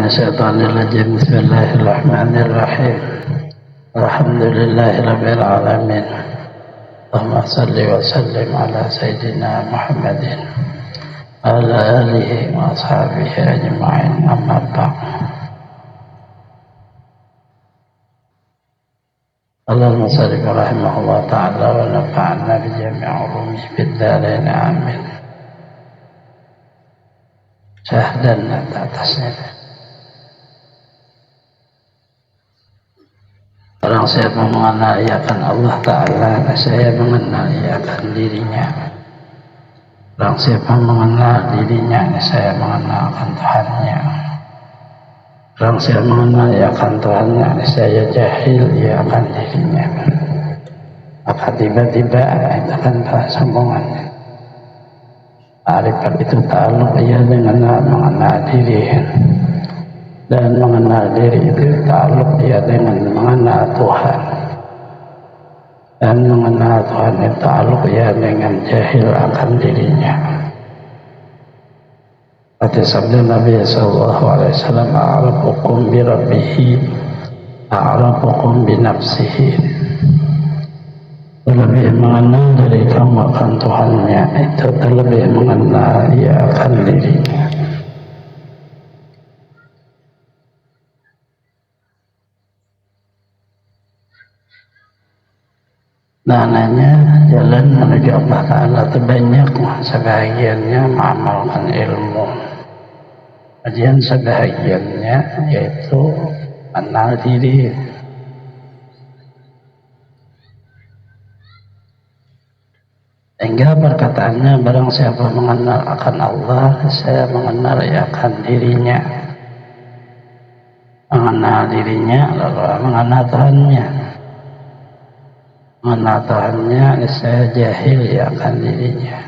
minasyaitonir rajim. Bismillahirrahmanirrahim. Alhamdulillahirabbil alamin. Allahumma shalli wa sallim ala sayyidina Muhammadin wa ala alihi wa ashabihi ajma'in. Amma ba'd. Allahumma shalli rahimahullah ta'ala wa nafa'na bi jami'i ulumi fid dharain amin. Syahdan atasnya. Orang saya mengenal akan Allah Ta'ala, saya mengenal akan dirinya. Orang siapa mengenal dirinya, saya mengenal akan Tuhannya. Orang saya mengenal akan Tuhannya, saya jahil akan dirinya. Maka tiba-tiba itu akan sambungannya. Arifat itu ta'aluk dengan mengenal diri, dan mengenal diri itu ta'aluk dengan mengenal Tuhan, dan mengenal Tuhan itu ta'aluk dengan jahil akan dirinya. Seperti sabda Nabi sallallahu alaihi wasallam, a'rafukum bi rabbihi a'rafukum bi nafsihi. Lebih mengenal dari kamu akan Tuhannya, itu terlebih mengenal akan dirinya. Dananya jalan menuju Allah Ta'ala itu banyak, sebahagiannya mengamalkan ilmu, kemudian sebahagiannya yaitu mengenal diri. Sehingga perkataannya, barang siapa mengenal akan Allah, saya mengenal akan dirinya. Mengenal dirinya lalu mengenal Tuhannya. Mengenal Tuhannya, saya jahil akan dirinya.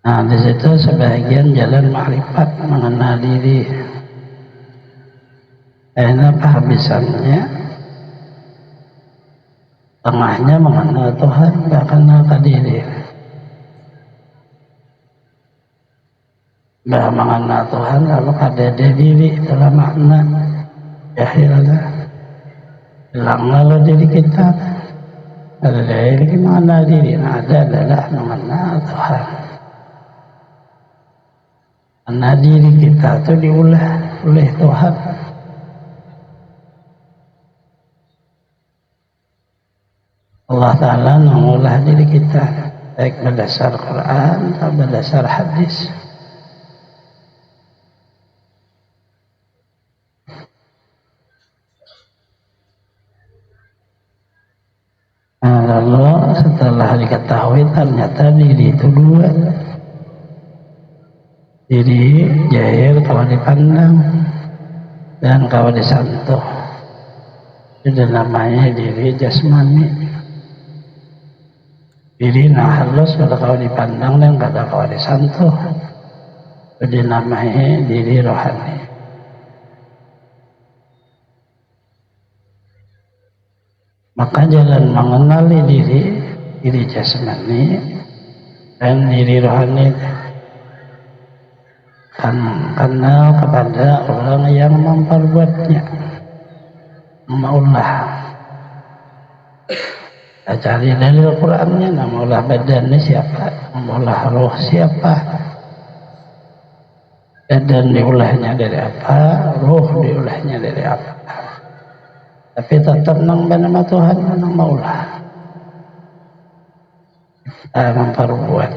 Nah, di situ sebagian jalan makrifat mengenal diri. Apa habisannya? Tengahnya mengenal Tuhan, tidak kenal ke diri. Sudah mengenal Tuhan lalu ada diri, itulah makna jahillah. Hilang lalu diri kita. Ada diri mengenal diri, ada adalah mengenal Tuhan. Karena diri kita itu diulah oleh Tuhan. Allah Ta'ala mengolah diri kita, baik berdasar Quran atau berdasar hadis. Nah, lalu setelah diketahui ternyata diri itu dua. Diri jahil kalau dipandang dan kalau disentuh. Itu namanya diri jasmani. Diri halus kalau dipandang dan kalau disentuh. Itu namanya diri rohani. Maka jalan mengenali diri jasmani dan diri rohani kan kenal kepada orang yang memperbuatnya, maulah. Kita cari dalil Qurannya, maulah badannya siapa, maulah roh siapa. Badan diulahnya dari apa, roh diulahnya dari apa. Tapi tetap nang nama Tuhan, nang maulah. Kita memperbuat.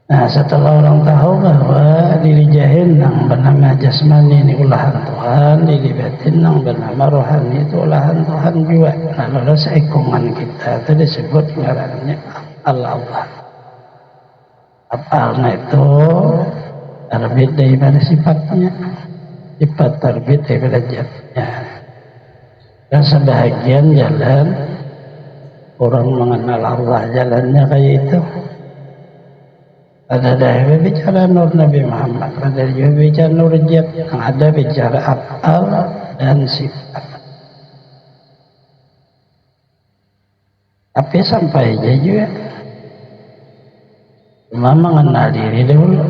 Nah, setelah orang tahu bahwa diri jahil nang bernama jasmani ini ulahan Tuhan, diri batin nang bernama rohani itu ulahan Tuhan juga. Nah, lalu seikungan kita itu disebut ngarannya Allah. Apalnya itu terbit daripada sifatnya, sifat terbit daripada zatnya. Dan sebahagian jalan orang mengenal Allah jalannya kayak itu. Ada yang bicara nur Nabi Muhammad, ada yang bicara nur zat, yang ada bicara af'al dan sifat. Tapi sampai juga cuma mengenal diri dulu.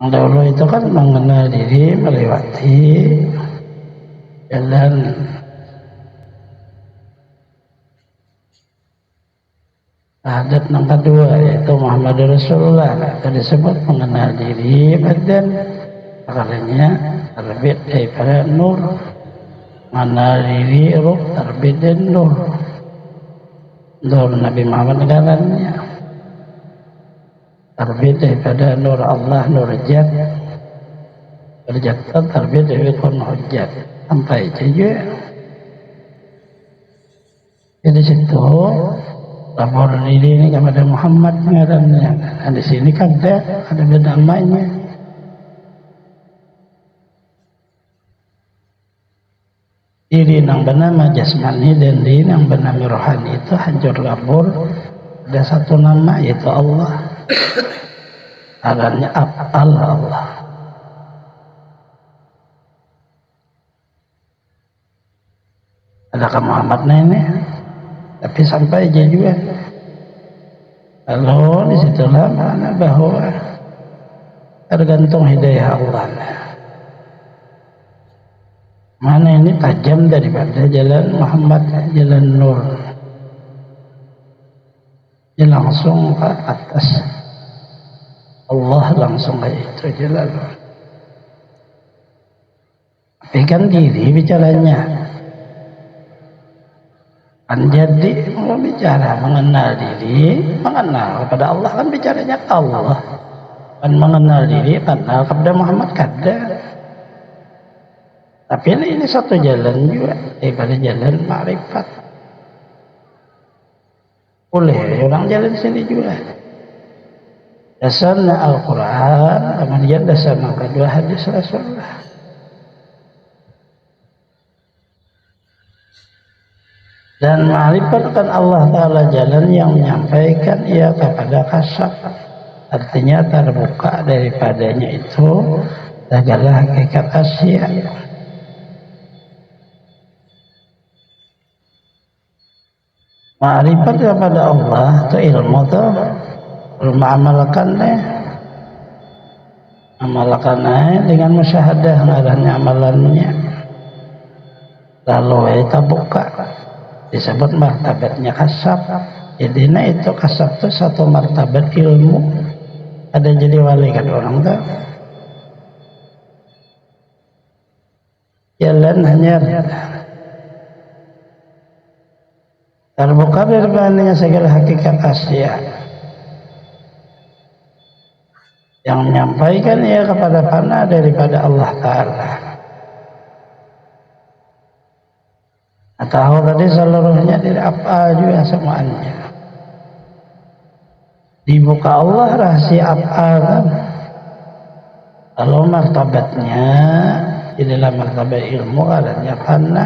Dahulu itu kan mengenal diri melewati jalan syahadat yang kedua, yaitu Muhammad Rasulullah. Itu disebut mengenal diri badan, karena terbit daripada nur. Mengenal diri ruh terbit dari nur. Nur Nabi Muhammad dalamnya terbit daripada nur Allah, nur Jat. Berjata terbit dari kun hujat. Sampai saja. Jadi situ lapor diri ini kepada Muhammad ngarannya. Nah, di sini kan ada namanya. Diri yang bernama jasmani dan diri yang bernama rohani itu hancur labur. Ada satu nama yaitu Allah. Arannya Allah. Adakah Muhammad ini? Tapi sampai aja juga. Lalu disitulah mana bahwa tergantung hidayah Allah. Mana ini tajam daripada jalan Muhammad, jalan Nur. Dia langsung ke atas. Allah langsung ke itu jalan. Pegang diri bicaranya. Jadi mau bicara mengenal diri, mengenal kepada Allah kan bicaranya Allah. Kan mengenal diri, kenal kepada Muhammad kada. Tapi ini satu jalan juga daripada jalan ma'rifat. Boleh orang jalan sini juga. Dasarnya Al-Quran, kemudian dasarnya kedua hadis Rasulullah. Dan ma'rifat kan Allah Ta'ala jalan yang menyampaikan ia kepada kasab. Artinya terbuka daripadanya itu segala hakikat Asia. Ma'rifat kepada Allah itu ilmu itu amalkannya dengan musyahadah ngarahnya amalannya. Lalu kita buka disebut martabatnya kasab. Jadinya itu kasab itu satu martabat ilmu. Ada jadi wali kan orang tuh. Jalan hanya terbuka daripadanya segala hakikat Asia. Yang menyampaikan ia kepada fana daripada Allah Ta'ala. Tahu tadi seluruhnya dari apa juga semuanya. Dibuka Allah rahasia apa kan. Kalau martabatnya di dalam martabat ilmu adanya fana.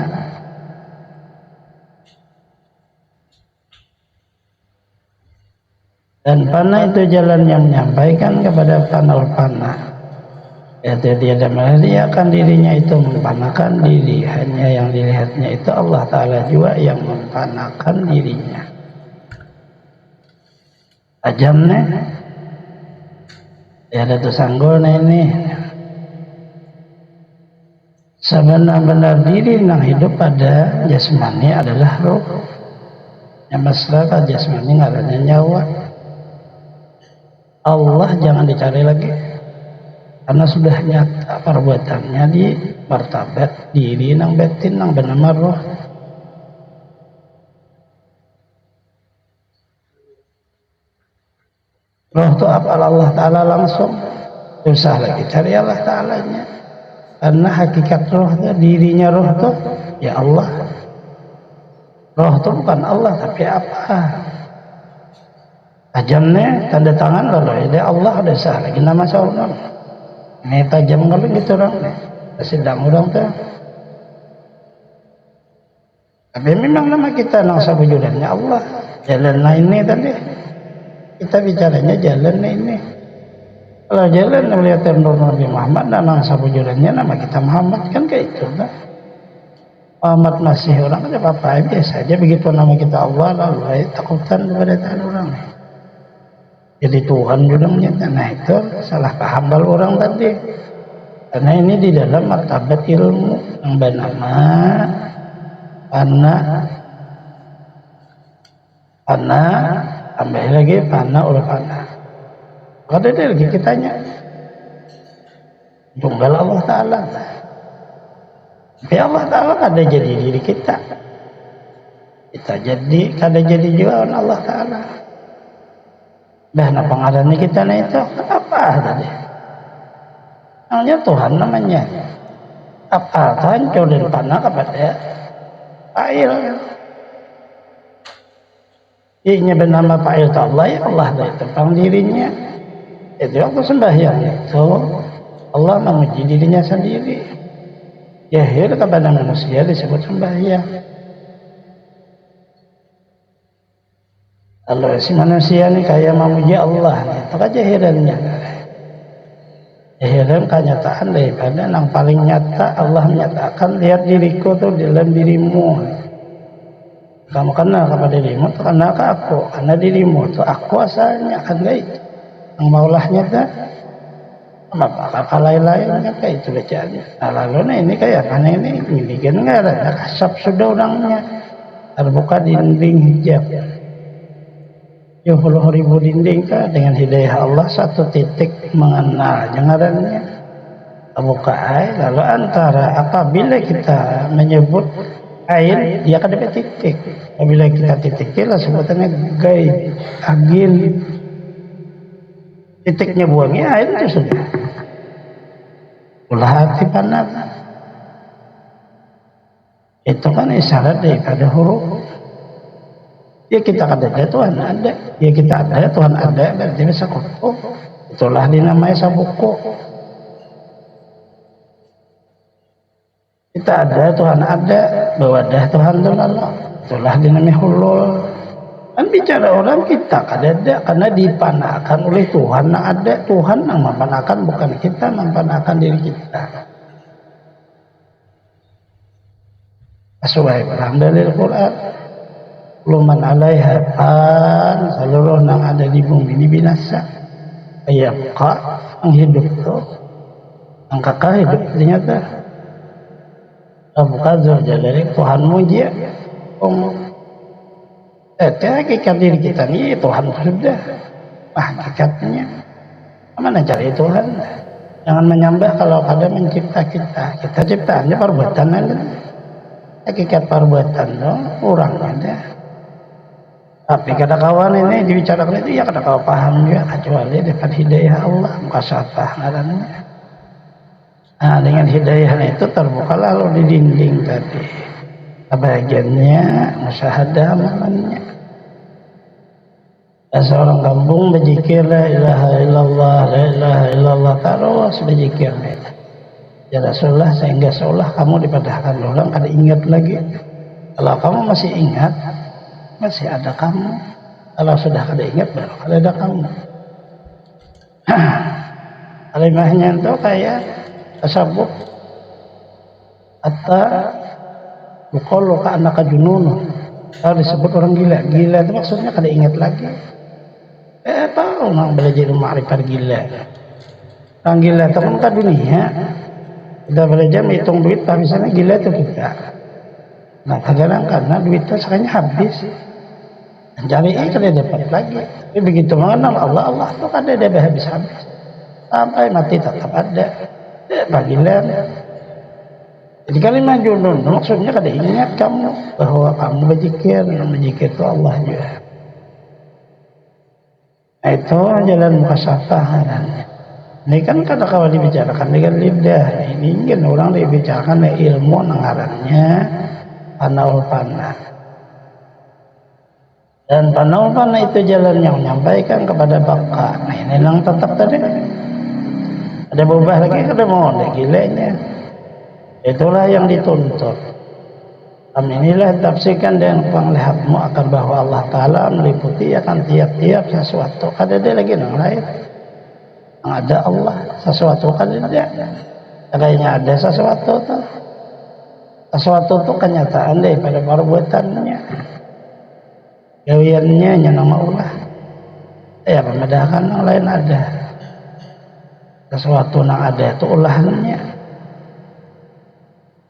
Dan fana itu jalan yang menyampaikan kepada fana. Yaitu dia melihatkan dirinya itu memfanakan diri. Hanya yang dilihatnya itu Allah Ta'ala juga yang memfanakan dirinya. Tajamnya ya ada tuh sanggulnya ini. Sebenar-benar diri yang hidup pada jasmani adalah roh. Yang masalah jasmani nggak ada nyawa. Allah jangan dicari lagi. Karena sudah nyata perbuatannya di martabat diri nang batin nang bernama roh. Roh itu apa Allah Ta'ala langsung. Usah lagi cari Allah Ta'alanya. Karena hakikat roh itu, dirinya roh itu ya Allah. Roh itu bukan Allah tapi apa? Tajamnya tanda tangan lalu ya Allah udah sah lagi nama seorang. Ini tajam kalau gitu orang sedang orang tuh. Tapi memang nama kita nang sabujudannya Allah. Jalan ini tadi kita bicaranya jalan ini. Kalau jalan melihat Nabi Muhammad dan nang sabujudannya nama kita Muhammad kan kayak itu kan. Muhammad masih orang ada apa-apa biasa saja, begitu nama kita Allah lalu takutan kepada Tuhan orang. Jadi Tuhan juga menyatakan, nah itu salah paham kalau orang tadi. Karena ini di dalam martabat ilmu yang bernama pana tambah lagi pana oleh pana. Ada lagi kitanya tunggal Allah Ta'ala. Tapi Allah Ta'ala kada jadi diri kita jadi kada jadi juga Allah Ta'ala. Dah na pengarannya kita na itu apa tadi? Namanya Tuhan namanya. Apa Tuhan jauh dari panah kepada Fa'il. Ini bernama Fa'il itu Allah ya Allah dari tentang dirinya. Itu waktu sembahyang itu Allah memuji dirinya sendiri. Jahir kepada manusia disebut sembahyang. Kalau si manusia ini kayak memuji Allah, itu kan jahirannya. Jahiran kenyataan daripada yang paling nyata. Allah menyatakan, lihat diriku tuh dalam dirimu. Kamu kenal kepada dirimu, itu kenal ke aku. Karena dirimu itu aku asalnya kan baik. Yang maulahnya tuh apa lain-lainnya kayak itu bacaannya. Nah lalu ini kayak apa ini milikin nggak ada kasap sudah orangnya. Terbuka dinding hijab. 70.000 dinding kan dengan hidayah Allah satu titik mengenal jangannya buka air. Lalu antara apabila kita menyebut air dia akan dapat titik, apabila kita titiknya sebutannya gaib agil, titiknya buangnya air itu sudah ulah hati panas itu kan isyarat daripada huruf. Ya kita ada Tuhan ada, ya kita ada Tuhan ada, berarti bisa kutu. Itulah dinamai sabuku. Kita ada Tuhan ada, bawadah Tuhan Allah. Itulah dinamai hulul. Kan bicara orang kita ada karena dipanakan oleh Tuhan yang ada. Tuhan yang mempanakan bukan kita mempanakan diri kita. Sesuai perang dari Al-Quran. Luman alaiha fan seluruh yang ada di bumi ini binasa. Ayabqa yang hidup itu yang kakak hidup ternyata bukan saja dari Tuhanmu dia hakikat diri kita ini Tuhan sudah hakikatnya mana cari Tuhan. Jangan menyembah kalau ada mencipta kita ciptaannya perbuatan ada hakikat perbuatan dong orang ada. Tapi kata kawan ini dibicarakan itu ya kata kawan paham juga kecuali dapat hidayah Allah mukasyafah ngarannya. Nah dengan hidayah itu terbuka lalu di dinding tadi bagiannya musyahadah amalannya. Seorang kampung berzikir la ilaha illallah la ilaha illallah terus berzikir ya Rasulullah sehingga seolah kamu dipadahkan orang kada ingat lagi. Kalau kamu masih ingat masih ada kamu. Kalau sudah kada ingat baru ada kamu. Kalimahnya itu kayak tasabuk atau bukalu ka anak junun. Kalau disebut orang gila, gila itu maksudnya kada ingat lagi. Tahu orang belajar ma'rifat gila. Orang gila itu kan ke dunia. Kita belajar menghitung duit, tapi misalnya gila itu kita. Nah kadang karena duitnya sekalinya habis. Cari kada dapat lagi. Tapi begitu mengenal Allah itu kada ada habis-habis. Sampai mati tetap ada. Bagilan. Jadi kalimat junun maksudnya kada ingat kamu bahwa kamu berzikir itu Allah juga. Nah, itu jalan mukasyafah. Ini kan kata kalau dibicarakan dengan lidah. Ini kan orang dibicarakan dengan ilmu ngarannya panaul panah. Dan panaul panah itu jalan yang menyampaikan kepada baka. Nah ini yang tetap tadi. Ada berubah lagi, ada mau ada gilanya. Itulah yang dituntut. Inilah tafsirkan dengan penglihatmu akan bahwa Allah Ta'ala meliputi akan tiap-tiap sesuatu. Ada dia lagi yang lain. Yang ada Allah, sesuatu kan ada. Kayaknya ada sesuatu tuh. Sesuatu itu kenyataan daripada perbuatannya. Gawiannya nya nama Allah. Ya membedakan yang lain ada. Sesuatu yang ada itu ulahannya.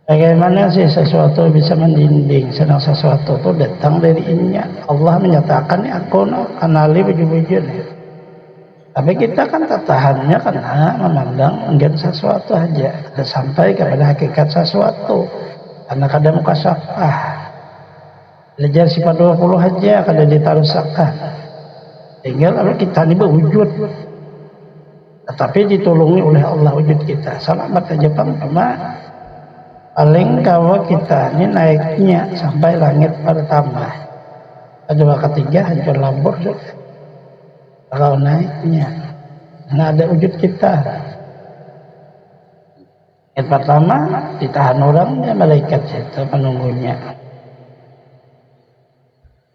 Bagaimana sih sesuatu bisa mendinding, sedang sesuatu itu datang dari inya. Allah menyatakan aku kanali wujud-wujud. Tapi kita kan tertahannya karena memandang enggan sesuatu aja. Ada sampai kepada hakikat sesuatu. Karena kadang muka syafah. Belajar sifat 20 aja kada ditarusakan. Tinggal kalau kita ini berwujud. Tetapi ditolongi oleh Allah wujud kita. Selamat aja Pak. Paling kalau kita ini naiknya sampai langit pertama. Kedua ketiga hancur labur sudah. Kalau naiknya nggak ada wujud kita. Yang pertama ditahan orangnya malaikat itu penunggunya.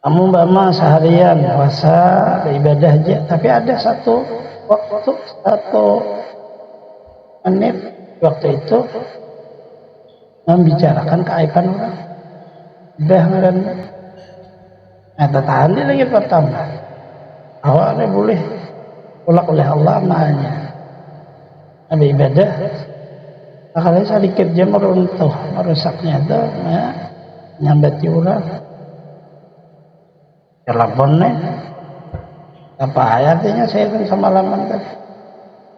Kamu bama seharian puasa beribadah aja, tapi ada satu waktu, 1 menit waktu itu membicarakan keaiban orang. Udah kan? Nah, tertahan di lagi pertama. Awalnya boleh tolak oleh Allah mahanya. Ada ibadah. Nah, kalau sedikit jam meruntuh, merusaknya itu, nyambati orang. Teleponnya, apa ayatnya saya kan sama laman tadi.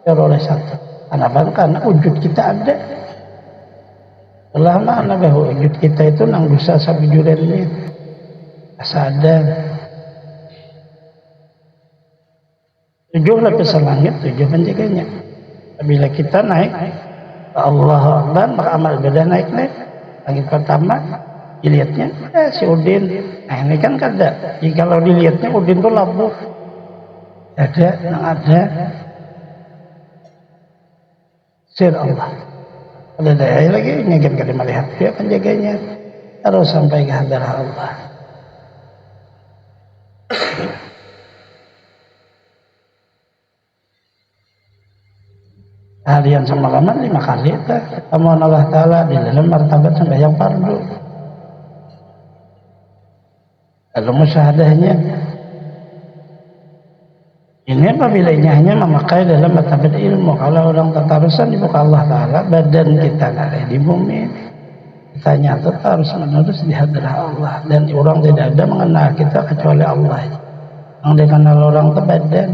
Oleh satu. Kenapa? Karena wujud kita ada. Selama bahwa wujud kita itu nang dosa sabujurannya sadar 7 lapis langit 7 penjaganya. Bila kita naik ke Allah Akbar maka amal ibadah naik langit pertama dilihatnya si Udin. Nah ini kan kada. Jadi kalau dilihatnya Udin itu labuh ada sir Allah. Ada daya lagi ingin kali melihat dia penjaganya harus sampai ke hadirah Allah. Harian semalaman 5 kali ketemu Allah Ta'ala di dalam martabat sembahyang fardu. Lalu musyahadahnya ini apabila hanya memakai dalam martabat ilmu. Kalau orang tatarusan di muka Allah Ta'ala, badan kita ada di bumi, kita nyata harus menerus di hadirah Allah. Dan orang tidak ada mengenal kita kecuali Allah. Yang dikenal orang itu badan.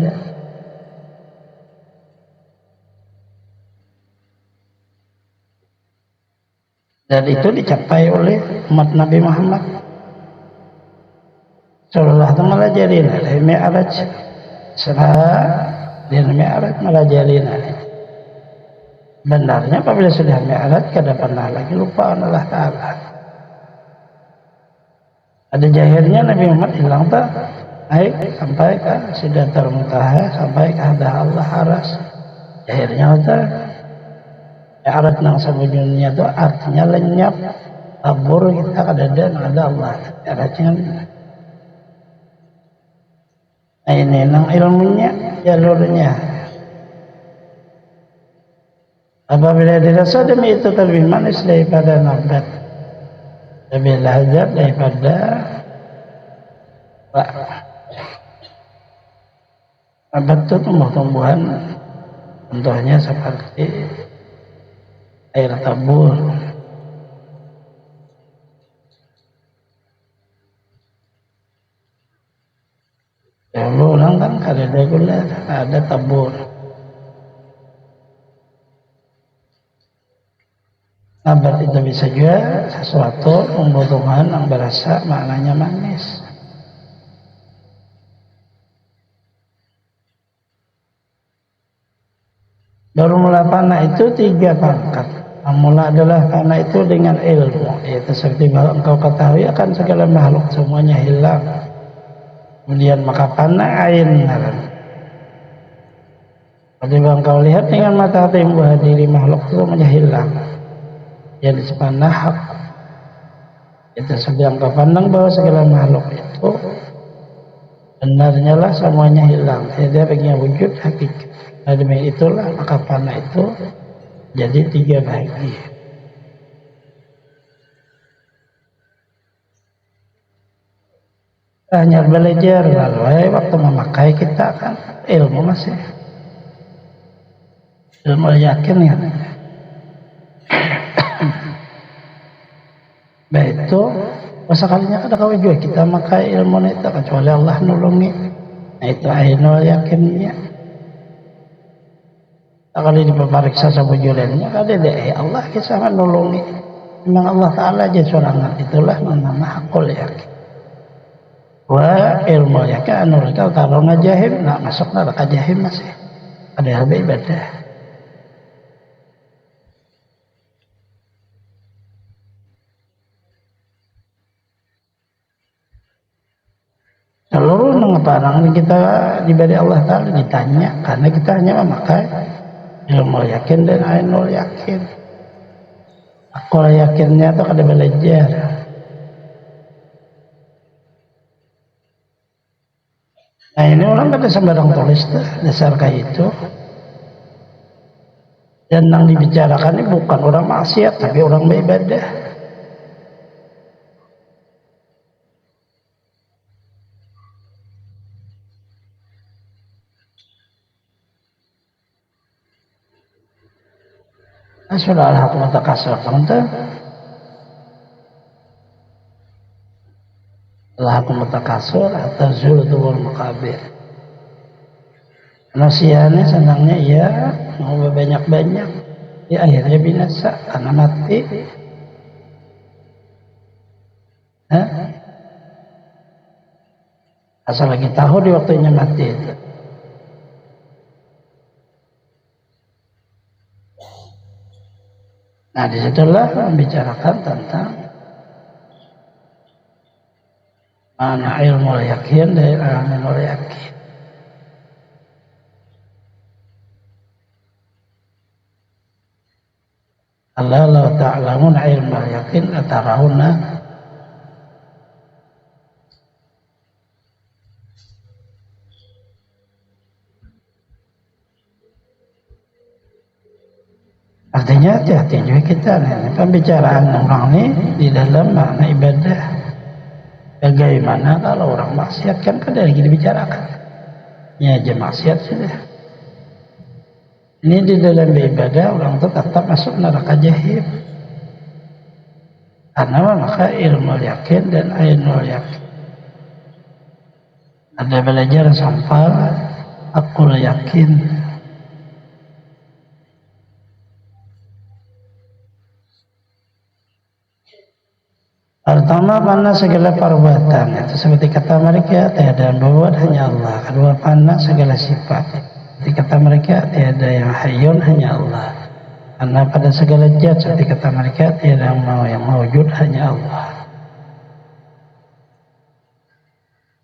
Dan itu dicapai oleh umat Nabi Muhammad Sallallahu alaihi wasallam dari Mi'raj. Setelah dia Mi'raj melajarin. Benarnya apabila sudah Mi'raj kada pernah lagi lupa Allah Ta'ala. Ada jahirnya Nabi Muhammad hilang tak naik sampai ke Sidratul Muntaha, sampai ke hadirah Allah Aras. Jahirnya tak Mi'raj nang sebujurnya itu artinya lenyap tabur kita kada ada Allah. Mi'rajnya ini nang ilmunya jalurnya. Apabila dirasa demi itu lebih manis daripada nabat, lebih lazat daripada nabat itu tumbuh-tumbuhan, contohnya seperti air tabur. Dulu orang kan kada ada gula, ada tabur. Nabat itu bisa juga sesuatu tumbuh-tumbuhan yang berasa maknanya manis. Baru mula panah itu 3 pangkat. Mula adalah panah itu dengan ilmu, yaitu seperti bahwa engkau ketahui akan segala makhluk semuanya hilang. Kemudian maka panah ain. Ketika engkau lihat dengan mata hati bahwa diri makhluk itu semuanya hilang. Jadi sepanah hak. Itu sebab engkau pandang bahwa segala makhluk itu benarnya lah semuanya hilang. Tidak baginya wujud hakikat. Demi itulah maka panah itu jadi 3 bagi. hanya belajar lalu waktu memakai kita kan ilmu masih ilmu yakin ya. Baik itu sekalinya ada kau juga kita makai ilmu itu kecuali Allah nulungi. Nah itu ainul yakinnya. Kalau diperiksa sama julennya kada deh Allah kisah nulungi. Memang Allah Taala aja sorangan itulah nama hakul yakin. Wa ilmu yakin anul kau taruh ngajahim nak masuk neraka jahim masih ada lebih ibadah. Seluruh mengeparang kita diberi Allah Ta'ala ditanya karena kita hanya memakai ilmu yakin dan ainul yakin. Aku yakinnya itu kada belajar. Nah ini orang kada sembarang tulis dasar kayak itu. Dan yang dibicarakan ini bukan orang maksiat tapi orang beribadah. Sudah Allah mutakasir tentu Allah mutakasir atau zulul mukabir manusianya senangnya ya mau banyak-banyak ya akhirnya binasa karena mati. Asal lagi tahu di waktunya mati itu. Nah disitulah membicarakan tentang mana ilmu yakin dari ilmu yakin. Allah la ta'lamun ilmu yakin atarawna artinya hati-hati juga kita nih pembicaraan orang ini di dalam makna ibadah. Bagaimana kalau orang maksiat kan lagi dibicarakan ya aja maksiat sudah. Ini di dalam ibadah orang itu tetap masuk neraka jahim karena memakai ilmu yakin dan ainul yakin. Ada belajar sampai aku yakin. Pertama pandang segala perbuatan itu seperti kata mereka tiada yang berbuat hanya Allah. Kedua pandang segala sifat seperti kata mereka tiada yang hayyun hanya Allah. Karena pada segala zat seperti kata mereka tiada yang mawujud hanya Allah.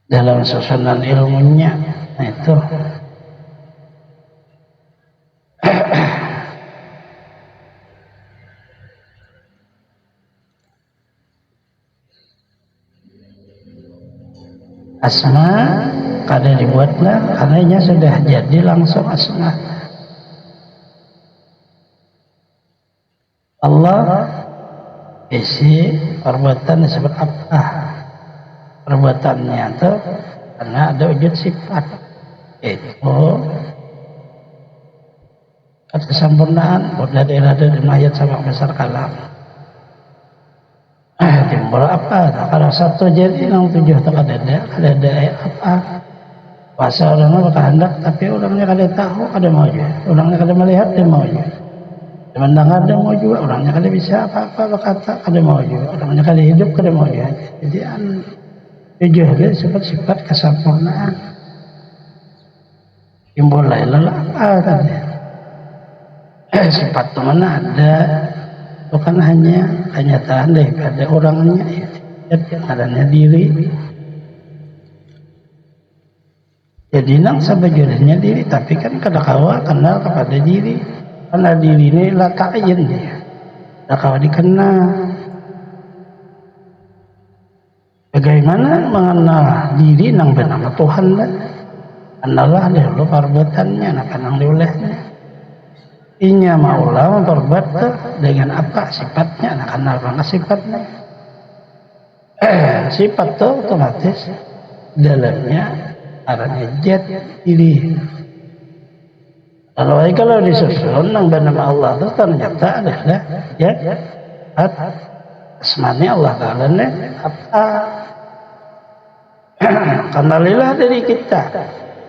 Dalam susunan ilmunya nah itu asma kada dibuatlah karenanya sudah jadi langsung asma. Allah isi perbuatan disebut apa? Perbuatannya itu karena ada wujud sifat itu kesempurnaan udah dirada di ayat sama besar kalam. Timbul apa? Kalau satu jadi yang tujuh tak ada apa? Pasal orang berkehendak tapi orangnya kada tahu ada mau juga, orangnya kada melihat dia mau juga. Mendengar ada mau juga, orangnya kada bisa apa-apa berkata kada mau juga, orangnya kada hidup kada mau juga. Jadi tujuh dia sifat-sifat kesempurnaan. Timbul lain apa tadi? Sifat itu mana ada? Bukan hanya kenyataan daripada orangnya adanya diri jadi nang sebejurnya diri tapi kan kadakawa kenal kepada diri karena diri ini lakain dia kadakawa dikenal. Bagaimana mengenal diri nang bernama Tuhan lah kenalah dulu perbuatannya nak nang diolehnya. Inya maulah memperbuat dengan apa sifatnya, nah kenal banget sifatnya. Sifat itu otomatis dalamnya arahnya jat ini. Kalau disusun nang nama Allah itu ternyata adalah jat asmanya Allah Ta'ala apa kenalilah diri kita,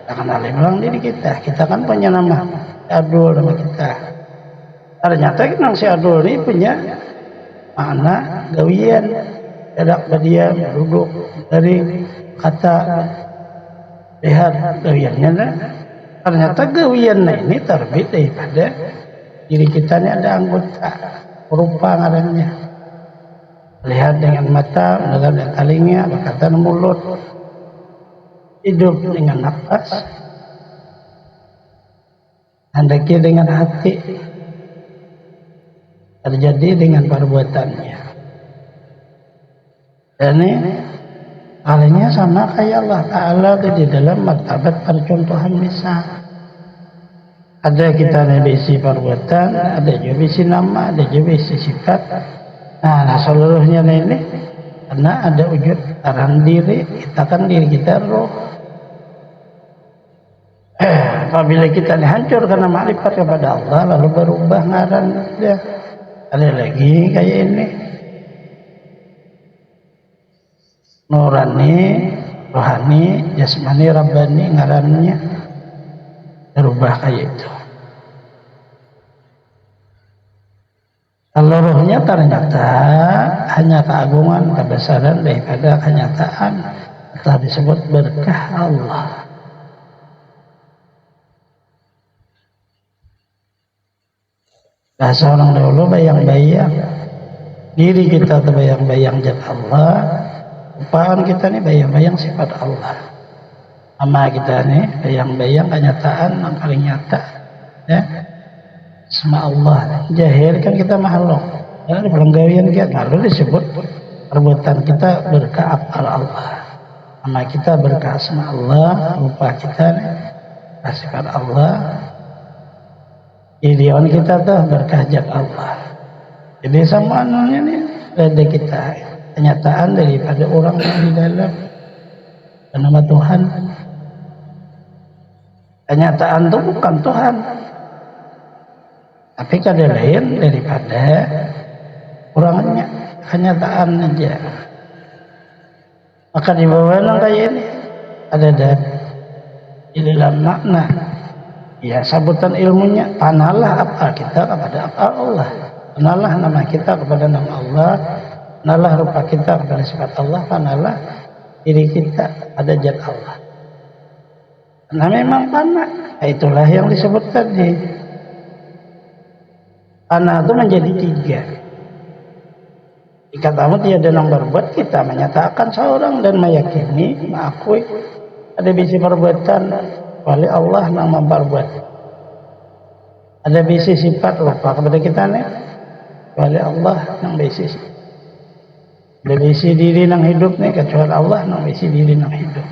kenalilah diri kita. Kita kan punya nama Adul, nama kita. Ternyata nang si Adul ini punya makna gawian, dadak berdiam, duduk, dari kata lihat gawiannya lah. Ternyata gawian ini terbit daripada diri kita ini ada anggota rupa ngarannya. Lihat dengan mata, mendengar dengan telinga, berkata dengan mulut, hidup dengan nafas, hendaki dengan hati, terjadi dengan perbuatannya. Dan ini halnya sama kayak Allah Ta'ala di dalam martabat percontohan misal. Ada kita bisi perbuatan, ada juga bisi nama, ada juga bisi sifat. Nah seluruhnya ini karena ada wujud arahan diri, kita kan diri kita roh. Apabila kita hancur karena makrifat kepada Allah, lalu berubah ngaran dia. Ada lagi kayak ini nurani, rohani, jasmani, rabbani ngarannya berubah kayak itu. Seluruhnya ternyata hanya keagungan, kebesaran daripada kenyataan telah disebut berkah Allah. Bahasa orang dahulu bayang-bayang diri kita terbayang-bayang zat Allah, upaan kita nih bayang-bayang sifat Allah. Sama kita nih bayang-bayang kenyataan yang paling nyata, ya. Sama Allah jahil kan kita makhluk ya, di pelenggawian kita lalu disebut perbuatan kita berkah afal Allah, sama kita berkah sama Allah, rupa kita sifat Allah, ideon kita tuh berkah zat Allah. Jadi sama anunya nih ada kita kenyataan daripada orang yang di dalam nama Tuhan. Kenyataan itu bukan Tuhan, tapi kada lain daripada orangnya, kenyataan aja. Maka di bawah nang kayak ini ada di dalam makna, ya sabutan ilmunya, panalah apa kita kepada apa Allah, panalah nama kita kepada nama Allah, panalah rupa kita kepada sifat Allah, panalah diri kita ada zat Allah. Nah memang pana, itulah yang disebut tadi. Pana itu menjadi tiga. Jika kamu tiada yang berbuat, kita menyatakan seorang dan meyakini, mengakui ada bisi perbuatan oleh Allah yang memperbuat. Ada bisi sifat lupa kepada kita nih, oleh Allah yang bisi. Ada bisi diri yang hidup nih, kecuali Allah yang bisi diri yang hidup.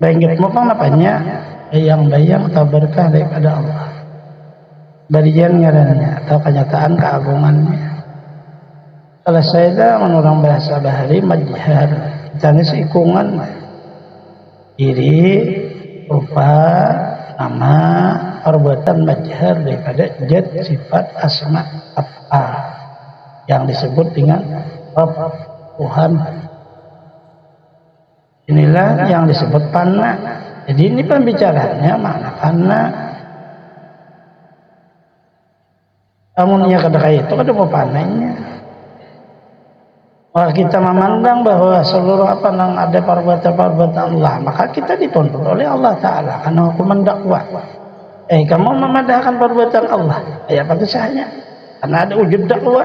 Bayangkan mau apanya, bayang-bayang atau berkah daripada Allah. Barian ngarannya atau kenyataan keagungannya. Selesai dah menurang bahasa bahari majhar, kita ini seikungan diri, rupa, nama, perbuatan majhar daripada zat, sifat, asma, apa yang disebut dengan Rabb, Tuhan. Inilah yang disebut pana. Jadi ini pembicaranya mana pana. Amunnya kadang itu kada mau panennya. Kalau kita memandang bahwa seluruh apa yang ada perbuatan-perbuatan Allah, maka kita dituntut oleh Allah Ta'ala karena hukuman dakwah. Kamu memadahkan perbuatan Allah, ya pada saya, karena ada wujud dakwah,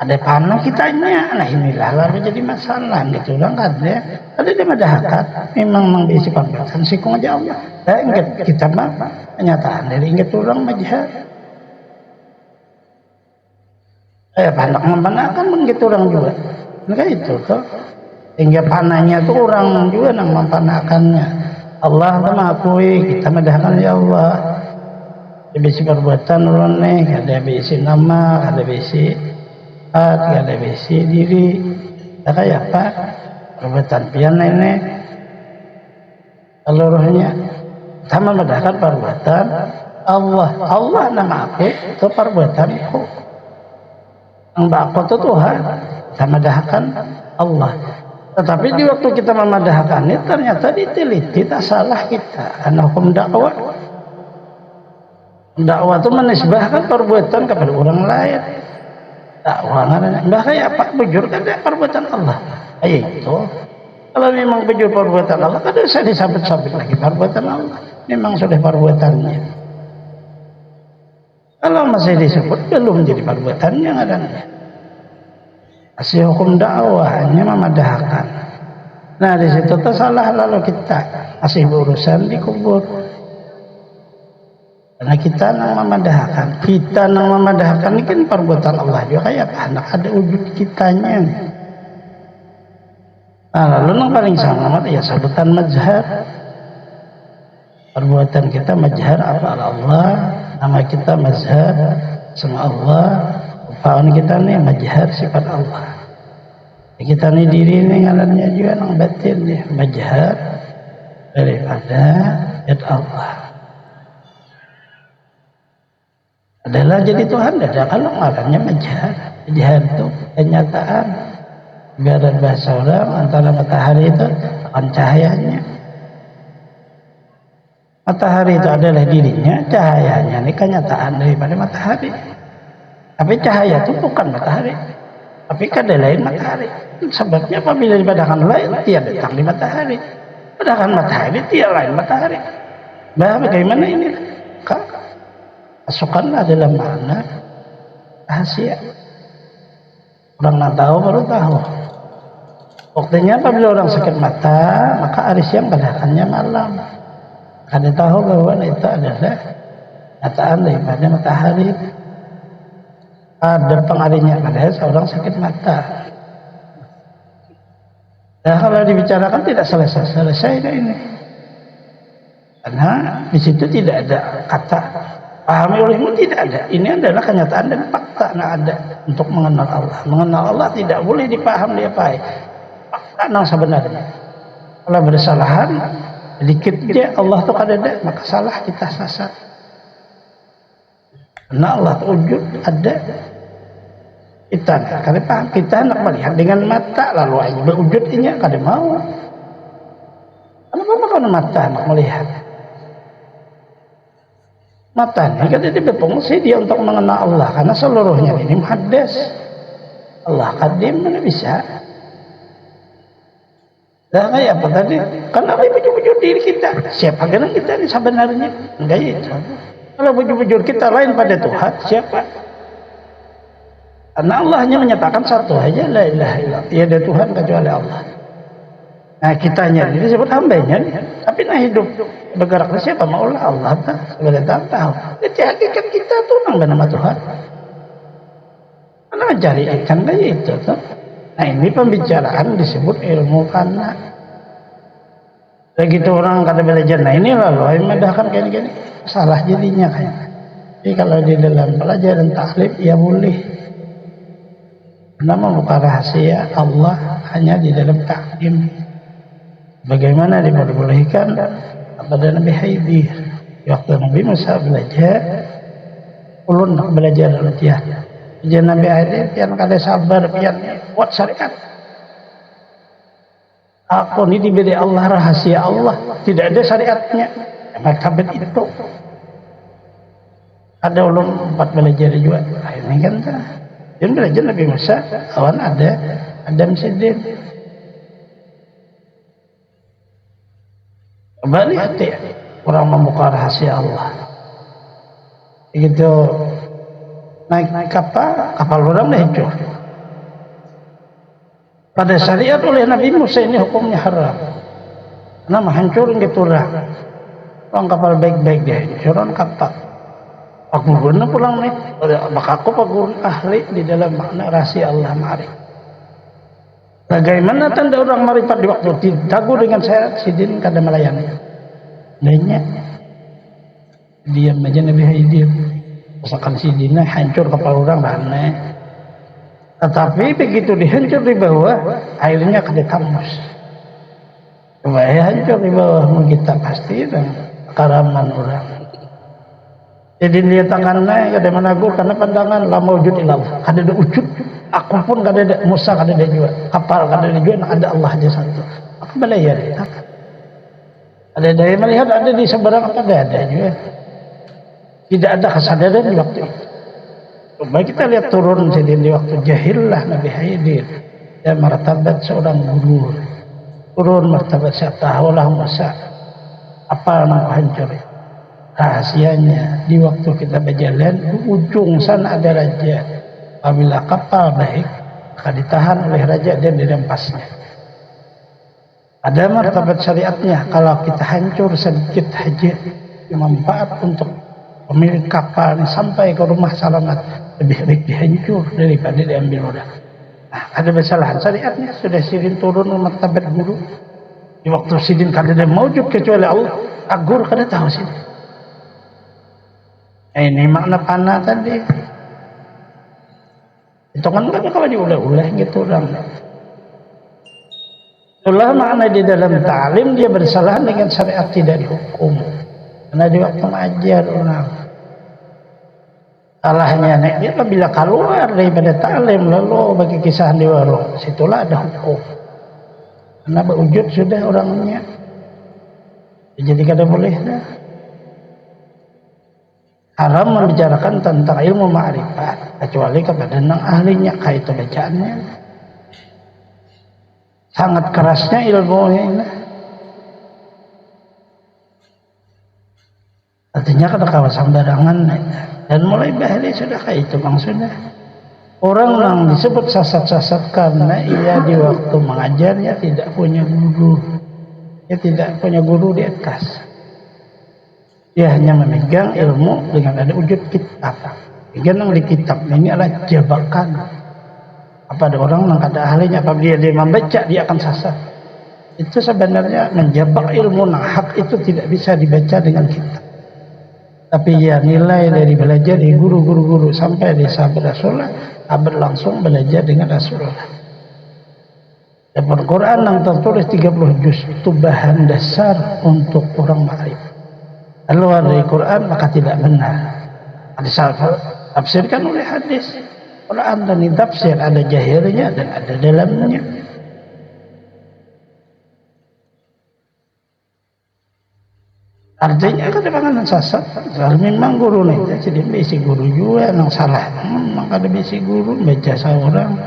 ada panah kitanya. Nah inilah lalu jadi masalah gitu kan ya. Ada dia madahkan, memang mengisi perbuatan sikung aja Allah. Ingat kita mah kenyataan dari ingat orang majhar. Pandak mempanahkan begitu orang juga. Maka itu tuh. Hingga panahnya tuh orang juga yang mempanahkannya. Allah itu mengakui, kita madahkan ya Allah. Ada bisi perbuatan orang nih, ada bisi nama, ada bisi hati, ada bisi diri. Ada apa? Perbuatan pian ini seluruhnya sama memandahkan perbuatan Allah. Allah nama aku itu perbuatanku. Yang aku itu Tuhan, kita madahkan Allah. Tetapi di waktu kita memadahkan ini ternyata diteliti tak salah kita. Karena hukum dakwah. Dakwah itu menisbahkan perbuatan kepada orang lain. Dakwah nggak kayak Pak bujur kan ada perbuatan Allah. Itu kalau memang bujur perbuatan Allah kan bisa disabit-sabit lagi perbuatan Allah. Memang sudah perbuatannya. Kalau masih disebut belum jadi perbuatannya adanya. Masih hukum dakwah hanya memadahkan. Nah di situ tersalah lalu kita masih berurusan di kubur. Karena kita nang memadahkan ini kan perbuatan Allah juga kayak anak ada wujud kitanya. Nah lalu yang paling sama ya sebutan mazhar. Perbuatan kita mazhar apa Allah, nama kita mazhar sama Allah, upaan kita nih mazhar sifat Allah. Kita nih diri nih ngalannya juga nang batin nih mazhar daripada zat Allah. Adalah jadi Tuhan ada kalau ngarannya mazhar. Mazhar itu kenyataan. Ibarat bahasa orang antara matahari itu akan cahayanya. Matahari itu adalah dirinya, cahayanya ini kenyataan daripada matahari. Tapi cahaya itu bukan matahari, tapi kada lain matahari. Sebabnya apabila dipadakan lain, dia datang di matahari. Padahal matahari, dia lain matahari. Bah, bagaimana ini? Masukkanlah dalam makna rahasia. Orang nak tahu baru tahu. Waktunya apabila orang sakit mata, maka hari siang padahalnya malam. Kada tahu bahwa itu adalah nyataan daripada matahari. Ada pengaruhnya pada seorang sakit mata. Nah kalau dibicarakan tidak selesai ini. Karena di situ tidak ada kata pahami olehmu, tidak ada. Ini adalah kenyataan dan fakta yang ada untuk mengenal Allah. Mengenal Allah tidak boleh dipaham dia apa. Fakta yang sebenarnya. Kalau bersalahan sedikit dia Allah itu kada ada, maka salah kita sasar. Karena Allah wujud ada. Kita kada paham, kita nak melihat dengan mata lalu aja berwujudnya kada mau. Kenapa kalau mata nak melihat? Mata ini kan jadi berfungsi dia untuk mengenal Allah karena seluruhnya ini muhaddas. Allah kadim mana bisa? Dah kayak apa tadi? Karena bujur-bujur diri kita. Siapa genan kita ini sebenarnya? Enggak itu. Kalau bujur-bujur kita lain pada Tuhan, siapa? Karena Allah hanya menyatakan satu aja, la ilaha illallah. Tiada Tuhan kecuali Allah. Nah kitanya ini disebut hambanya, tapi nah hidup bergerak siapa? Maulah Allah sebagai tahu. Jadi hakikat kita tuh nama Tuhan. Karena mencari ikan kayak itu tuh. Nah ini pembicaraan disebut ilmu fana. Begitu orang kata belajar, nah ini lalu membedakan kayak gini, salah jadinya kayak. Jadi kalau di dalam pelajaran taklif ya boleh. Karena membuka rahasia Allah hanya di dalam taklim. Bagaimana dibolehkan kepada Nabi Khidir. Waktu Nabi Musa belajar, ulun nak belajar dia. Jadi Nabi Khidir pian kada sabar pian buat syariat. Aku ini diberi Allah rahasia Allah, tidak ada syariatnya. Maka itu. Ada ulun buat belajar juga. Ini kan dan belajar Nabi Musa, awan ada Adam Sidin. Kembali hati orang membuka rahasia Allah. Begitu naik kapal orang hancur. Pada syariat oleh Nabi Musa ini hukumnya haram. Karena menghancurin gitu orang. Orang kapal baik-baik dia hancuran kapal. Aku guna pulang nih, maka aku pagurun ahli di dalam makna rahasia Allah ma'arif. Bagaimana tanda orang marifat di waktu ditagu dengan saya sidin kada melayani. Lainnya diam aja Nabi Khidir. Misalkan sidinnya hancur kapal orang aneh. Tetapi begitu dihancur di bawah, airnya kada tembus. Supaya hancur di bawah kita pasti dan karaman orang. Jadi dia tangan naik kada menagur karena pandangan la maujud ilallah. Kada ada wujud. Aku pun kada ada, Musa kada ada juga, kapal kada ada juga, ada Allah aja satu. Apa balaya dia? Ada daya melihat ada di seberang apa ada juga. Tidak ada kesadaran di waktu itu. Coba kita lihat turun di waktu jahillah Nabi Khidir dan martabat seorang guru. Turun martabat saya tahulah Musa apa yang hancur. Rahasianya di waktu kita berjalan di ujung sana ada raja. Apabila kapal baik akan ditahan oleh raja dan dirempasnya. Ada martabat syariatnya, kalau kita hancur sedikit saja manfaat untuk pemilik kapal ini sampai ke rumah selamat, lebih baik dihancur daripada diambil orang. Nah, ada kesalahan syariatnya. Sudah sidin turun martabat guru di waktu sidin kada ada maujud kecuali Allah. Agur kada tahu sidin. Ini makna panah tadi. Itu kan kalau diulah-ulah gitu orang. Itulah makna di dalam ta'lim dia bersalah dengan syariat tidak dihukum. Karena di waktu mengajar orang. Salahnya dia bila keluar daripada ta'lim lalu bagi kisah di warung, situlah ada hukum. Karena berwujud sudah orangnya. Jadi kada boleh dah. Haram membicarakan tentang ilmu ma'rifat kecuali kepada yang ahlinya, kait bacaannya. Sangat kerasnya ilmunya ini. Artinya kada kawasan barangan dan mulai bahaya sudah kayak itu maksudnya. Orang yang disebut sasat-sasat karena ia di waktu mengajarnya tidak punya guru. Dia tidak punya guru di atas. Dia hanya memegang ilmu dengan ada wujud kitab. Yang di kitab ini adalah jebakan. Apa ada orang yang kada ahlinya, apabila dia membaca dia akan sasar. Itu sebenarnya menjebak ilmu yang hak itu tidak bisa dibaca dengan kitab. Tapi ya nilai dari belajar di guru-guru sampai di sahabat Rasulullah, sahabat langsung belajar dengan Rasulullah. Dan Al-Quran yang tertulis 30 juz itu bahan dasar untuk orang ma'rifat. Keluar dari Quran maka tidak benar. Ada tafsirkan oleh hadis. Quran dan tafsir ada jahirnya dan ada dalamnya. Artinya kan panganan sasat. Memang guru nih, jadi bisi guru juga yang salah. Memang ada bisi guru baca seorang.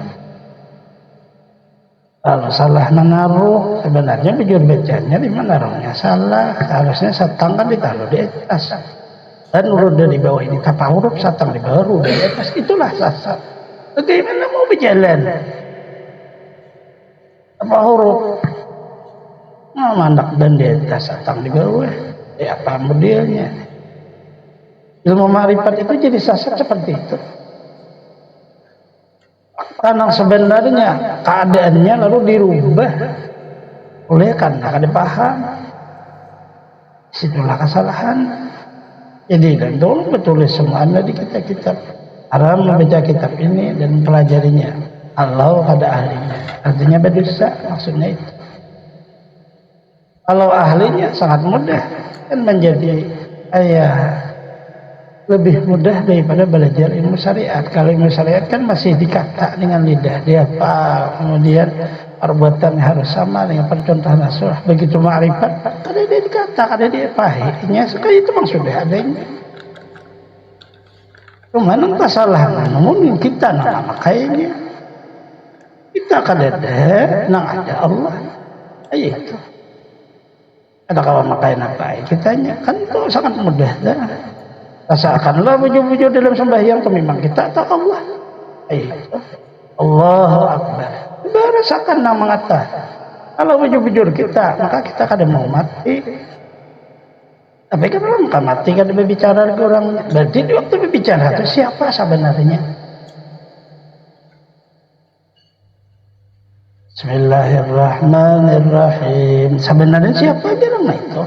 Kalau salah menaruh, sebenarnya bujur bacanya di mana naruhnya salah. Harusnya satang kan ditaruh di atas. Dan urut dari bawah ini tapa huruf, satang di bawah urut di atas. Itulah sasat. Bagaimana mau berjalan? Tapa huruf. Nah, mandak dan di atas, satang di bawah. Apa modelnya? Ilmu ma'rifat itu jadi sasat seperti itu. Karena sebenarnya keadaannya lalu dirubah oleh karena kada paham. Situlah kesalahan. Jadi dan tolong betul semua anda di kitab-kitab. Haram membaca kitab ini dan pelajarinya. Allah kada ahlinya. Artinya berdosa maksudnya itu. Kalau ahlinya sangat mudah kan menjadi lebih mudah daripada belajar ilmu syariat. Kalau ilmu syariat kan masih dikata dengan lidah dia apa, kemudian perbuatan harus sama dengan percontohan Rasulullah. Begitu ma'rifat, kada dia dikata, kada dia pahitnya, sekali itu memang sudah adanya. Cuma nang salah, namun kita nak makainya. Kita kada ada, nang ada Allah. Ayo itu. Ada kawan makain apa? Kitanya kan itu sangat mudah dah. Rasakanlah bujur-bujur dalam sembahyang itu memang kita atau Allah. Ayo. Allahu Akbar. Rasakan nama mengata. Kalau bujur-bujur kita, maka kita kada mau mati. Tapi kan orang kan mati kada berbicara ke orang. Berarti di waktu berbicara itu siapa sebenarnya? Bismillahirrahmanirrahim. Sebenarnya siapa aja orang itu?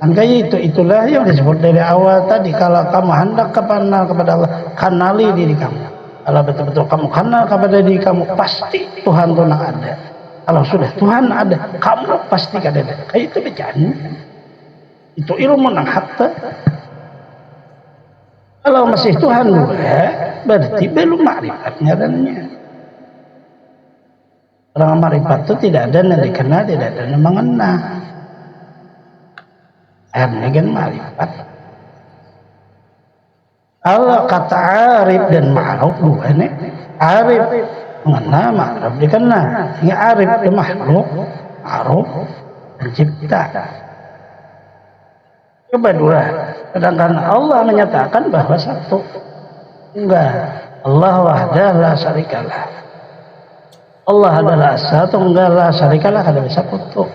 Angka itulah yang disebut dari awal tadi. Kalau kamu hendak kenal kepada Allah, kenali diri kamu. Kalau betul-betul kamu kenal kepada diri kamu, pasti Tuhan itu nak ada. Kalau sudah Tuhan ada, kamu pasti ada. Kayak itu bercanda. Itu ilmu nang hatta. Kalau masih Tuhan dua, berarti belum makrifat ngarannya. Orang makrifat itu tidak ada yang dikenal, tidak ada yang mengenal. Akhirnya kan makrifat. Allah kata arif dan ma'ruf dua ini. Arif mengenal, ma'ruf dikenal. Ini arif itu makhluk, ma'ruf pencipta. Coba dua. Sedangkan Allah menyatakan bahwa satu. Enggak. Allah wahdah la syarikalah. Allah adalah satu, enggak la syarikalah, kada bisa kutuk.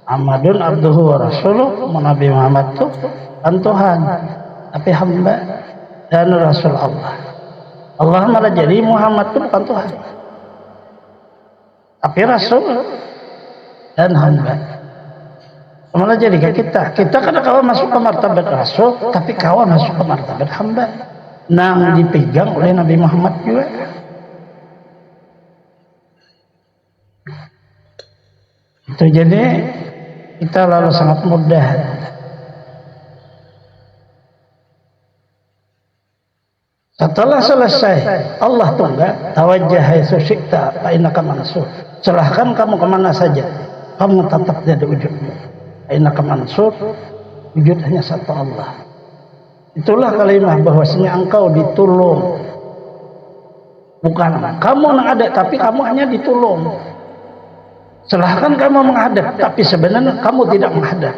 Muhammadun abduhu wa rasuluh. Nabi Muhammad itu kan Tuhan, tapi hamba dan Rasul Allah. Allah malah jadi Muhammad itu bukan Tuhan, tapi Rasul dan hamba. Malah jadi kita kadang kawan masuk ke martabat Rasul, tapi kawan masuk ke martabat hamba. Nang dipegang oleh Nabi Muhammad juga. Itu jadi kita lalu sangat mudah. Setelah selesai Allah tunggal tawajjah haitsu syi'ta fa innaka mansur. Silahkan kamu kemana saja, kamu tetap ada wujudmu. Fa innaka mansur, wujud hanya satu Allah. Itulah kalimat bahwasanya engkau ditolong. Bukan kamu yang ada, tapi kamu hanya ditolong. Silahkan kamu menghadap, tapi sebenarnya kamu tidak menghadap.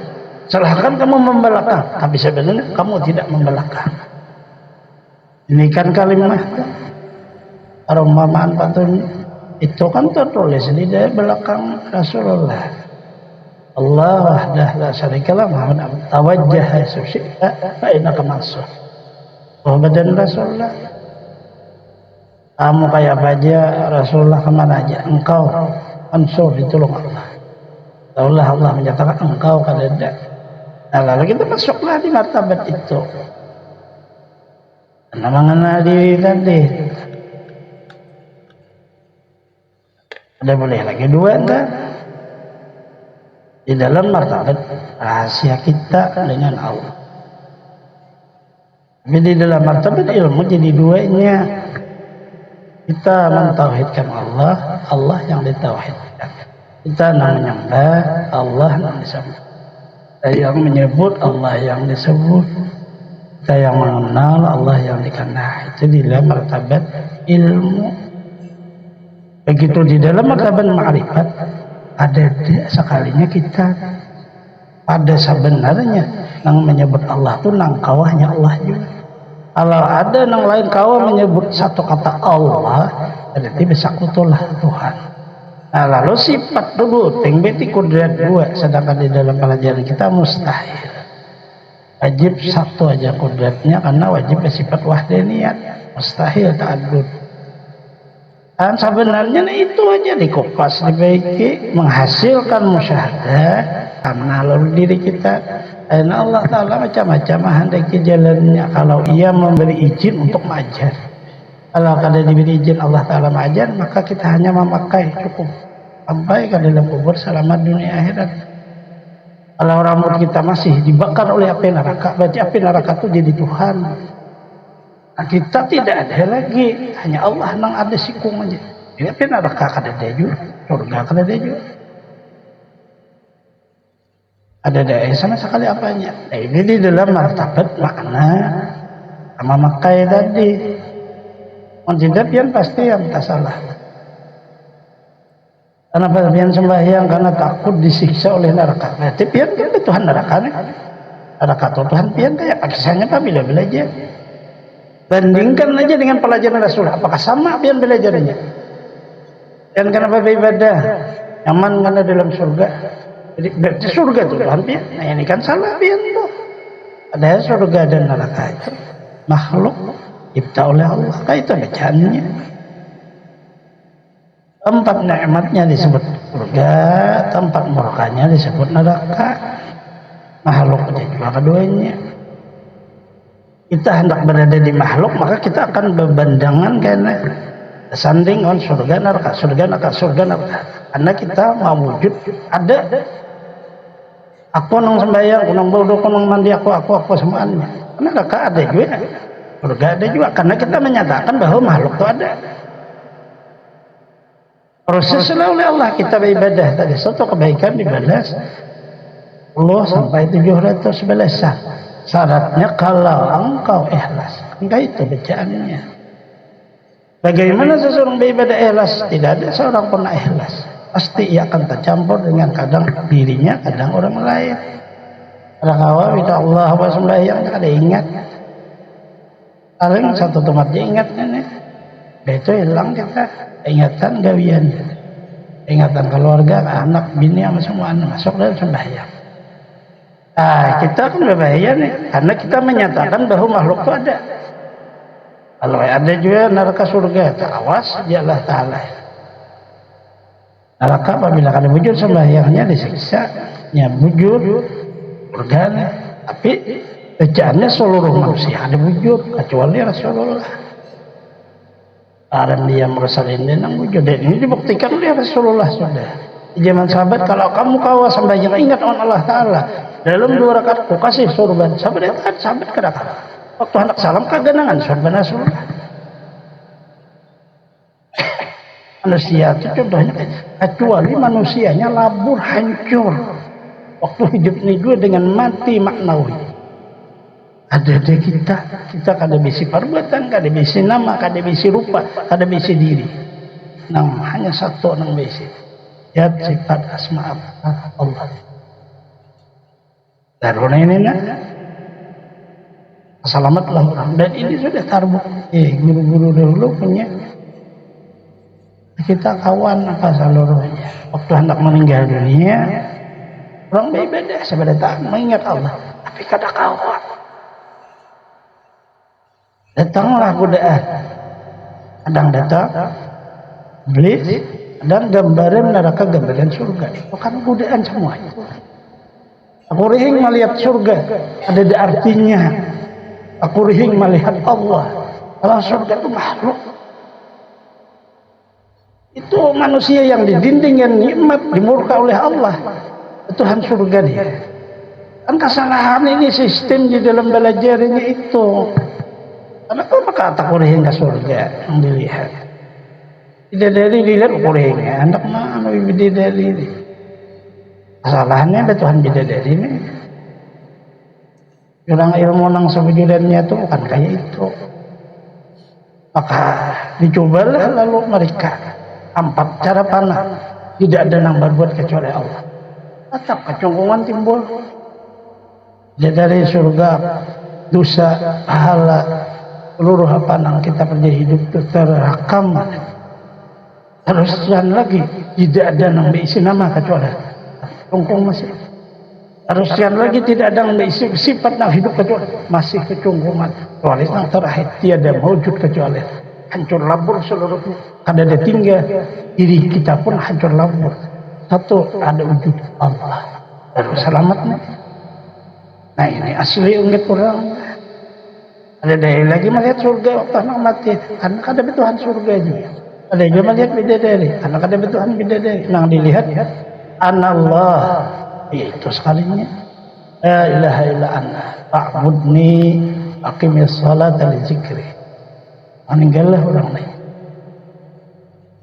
Silahkan kamu membelakang, tapi sebenarnya kamu tidak membelakang. Ini kan kalimat perumpamaan pantun itu kan tertulis di belakang Rasulullah. Allah wahdah la syarikalah Muhammad tawajjah haitsu syi'ta fa innaka mansur. Muhammad dan Rasulullah. Kamu kayak apa aja, Rasulullah kemana aja, engkau mansur, ditolong Allah. Allah menyatakan engkau kada ada. Nah, lalu kita masuklah di martabat itu. Karena mengenal diri tadi. Ada boleh lagi dua enggak? Di dalam martabat rahasia kita dengan Allah. Tapi di dalam martabat ilmu jadi duanya. Kita mentauhidkan Allah, Allah yang ditauhidkan. Kita menyembah, Allah yang disembah. Kita yang menyebut, Allah yang disebut. Kita yang mengenal, Allah yang dikenal. Itu di dalam martabat ilmu. Begitu di dalam martabat ma'rifat, ada sekalinya kita pada sebenarnya yang menyebut Allah itu nang kawahnya Allah juga. Kalau ada yang lain kau menyebut satu kata Allah, berarti bisa kutulah Tuhan. Nah, lalu sifat dulu, beti kudrat dua, sedangkan di dalam pelajaran kita mustahil. Wajib satu aja kudratnya, karena wajib bersifat wahdaniyat, mustahil ta'addud. Dan sebenarnya itu aja dikupas, dibaiki, menghasilkan musyahadah, karena lalu diri kita. Dan Allah Ta'ala macam-macam hendaki jalannya. Kalau ia memberi izin untuk mengajar, kalau kada diberi izin Allah Ta'ala mengajar, maka kita hanya memakai cukup sampai ke dalam kubur selamat dunia akhirat. Kalau rambut kita masih dibakar oleh api neraka, berarti api neraka itu jadi Tuhan. Nah, kita tidak ada lagi, hanya Allah yang ada sikung aja. Ini api neraka kada ada juga, surga kada ada juga. Ada daya sama sekali apanya. Nah, ini di dalam martabat makna sama makai tadi. Tidak pian pasti yang tak salah. Kenapa pian sembahyang? Karena takut disiksa oleh neraka. Berarti pian kan Tuhan neraka nih. Neraka Tuhan pian kayak kisahnya Pak bila belajar. Bandingkan aja dengan pelajaran Rasul. Apakah sama pian belajarnya? Dan kenapa beribadah? Nyaman karena dalam surga. Jadi berarti surga itu Tuhan pian. Nah, ini kan salah pian tuh. Ada surga dan neraka itu makhluk cipta oleh Allah. Kayak itu bacaannya. Tempat nikmatnya disebut surga, tempat murkanya disebut neraka. Makhluk juga keduanya. Kita hendak berada di makhluk, maka kita akan berbandangan karena sanding on surga neraka, surga neraka, surga neraka. Karena kita mau wujud ada. Aku nang sembahyang, aku nang bodoh, aku nang mandi, aku semuanya. Karena kakak ada juga. Surga ada juga. Karena kita menyatakan bahwa makhluk itu ada. Prosesnya oleh Allah kita beribadah tadi. Satu kebaikan dibalas 10 sampai 700 balasan. Syaratnya kalau engkau ikhlas. Enggak itu bacaannya. Bagaimana seseorang beribadah ikhlas? Tidak ada seorang pun ikhlas. Pasti ia akan tercampur dengan kadang dirinya, kadang orang lain. Kadang awal kita Allah apa sembahyang ada ingat. Paling satu tempat dia ingat nenek. Itu hilang kita ingatan gawian, ingatan keluarga, anak, bini, sama semua masuk dalam sembahyang. Nah, kita kan berbahaya nih, karena kita menyatakan bahwa makhluk itu ada. Kalau ada juga neraka surga, awas dialah Ta'ala. Neraka apabila ada bujur sembahyangnya disiksa, nya bujur surganya. Tapi bacaannya seluruh manusia ada bujur, kecuali Rasulullah. Orang dia merasakan nang wujud, dan ini dibuktikan oleh Rasulullah sudah. Di zaman sahabat, kalau kamu kawas sembahyang ingat Allah Ta'ala dalam 2 rakaat ku kasih surga. Sahabat kadang-kadang waktu hendak salam kagenangan surga Rasulullah. Manusia itu contohnya, kecuali manusianya labur hancur waktu hidup ini dua dengan mati maknawi. Ada di kita kada bisi perbuatan, kada bisi nama, kada bisi rupa, kada bisi diri. Nang hanya satu nang bisi. Zat sifat asma Allah. Daruna ini nak. Selamatlah orang. Dan ini sudah terbukti. Guru-guru dahulu punya. Kita kawan apa seluruhnya. Waktu hendak meninggal dunia, orang beribadah sebenarnya tak mengingat Allah, tapi kada kawan. Datanglah godaan, kadang datang iblis dan gambaran neraka, gambaran surga. Itu kan godaan semua itu. Aku rihing melihat surga, ada di artinya. Aku rihing melihat Allah. Kalau surga itu makhluk. Itu manusia yang didinding yang nikmat, dimurka oleh Allah. Tuhan surga dia. Kan kesalahan ini sistem di dalam belajarnya itu. Karena apa kata kurehing ke surga yang dilihat? Bidadari dilihat kurehingnya, anak mana bidadari ini? Kesalahannya ada Tuhan bidadari ini. Orang ilmu nang sebujudannya itu bukan kayak itu. Maka dicobalah lalu mereka 4 cara panah, tidak ada yang berbuat kecuali Allah. Tetap kecongkongan timbul. Dari surga, dosa, pahala, seluruh apa yang kita pernah hidup itu terekam. Teruskan lagi, tidak ada yang berisi nama kecuali kecongkong masih. Teruskan lagi, tidak ada yang berisi sifat yang hidup kecuali masih kecongkongan. Kecuali yang terakhir, tiada mewujud kecuali hancur labur seluruhnya. Kada ada tinggal, diri kita pun hancur labur. Satu, ada wujud Allah. Terus selamatnya. Nah ini asli unggit orang. Ada dari lagi melihat surga waktu anak mati, karena kada Tuhan surga juga. Ada juga melihat bidadari, karena kada Tuhan bidadari. Nang dilihat anallah, itu sekalinya. La ilaha illa anta fa'budni aqimis salata li dzikri. Meninggallah orang lain.